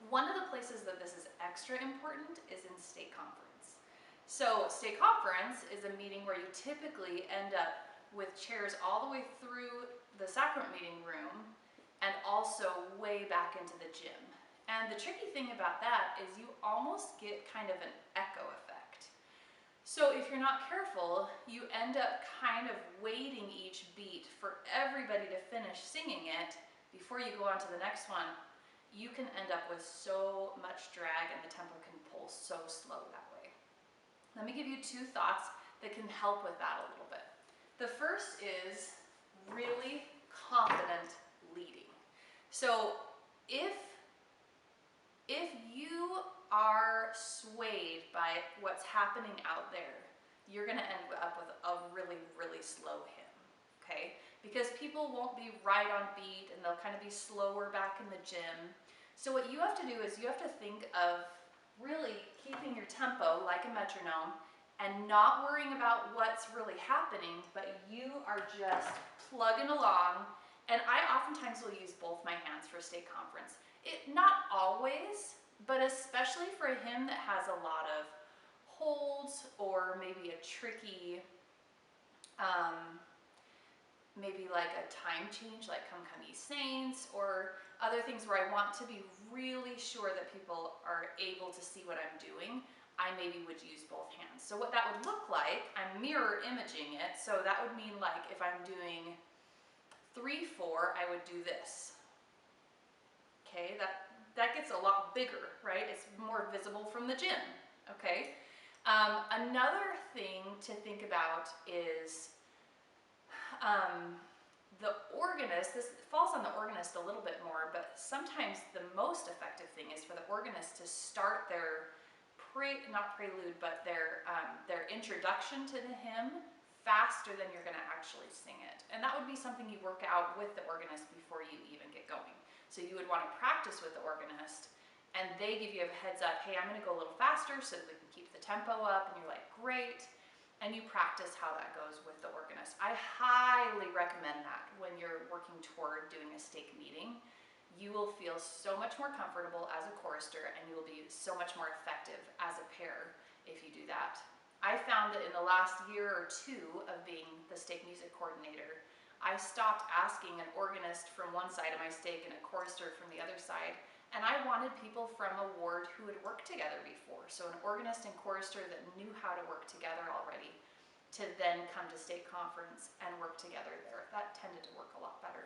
One of the places that this is extra important is in state conference. So state conference is a meeting where you typically end up with chairs all the way through the sacrament meeting room and also way back into the gym. And the tricky thing about that is you almost get kind of an echo effect. So if you're not careful, you end up kind of waiting each beat for everybody to finish singing it before you go on to the next one. You can end up with so much drag and the tempo can pull so slow that way. Let me give you two thoughts that can help with that a little bit. The first is really confident leading. So if you are swayed by what's happening out there, you're going to end up with a really, really slow hymn, okay? Because people won't be right on beat and they'll kind of be slower back in the gym. So what you have to do is you have to think of really keeping your tempo like a metronome and not worrying about what's really happening, but you are just plugging along. And I oftentimes will use both my hands for state conference. Not always, but especially for a hymn that has a lot of holds or maybe a tricky, maybe like a time change, like Come Come Ye Saints, or other things where I want to be really sure that people are able to see what I'm doing, I maybe would use both hands. So what that would look like, I'm mirror imaging it, so that would mean like if I'm doing 3/4, I would do this. Okay, that gets a lot bigger, right? It's more visible from the gym, okay? Another thing to think about is the organist. This falls on the organist a little bit more, but sometimes the most effective thing is for the organist to start their not prelude, but their introduction to the hymn faster than you're going to actually sing it. And that would be something you work out with the organist before you even get going. So you would want to practice with the organist, and they give you a heads up, hey, I'm going to go a little faster so that we can keep the tempo up, and you're like, great. And you practice how that goes with the organist. I highly recommend that when you're working toward doing a stake meeting. You will feel so much more comfortable as a chorister, and you will be so much more effective as a pair if you do that. I found that in the last year or two of being the stake music coordinator, I stopped asking an organist from one side of my stake and a chorister from the other side, and I wanted people from a ward who had worked together before. So an organist and chorister that knew how to work together already, to then come to stake conference and work together there. That tended to work a lot better.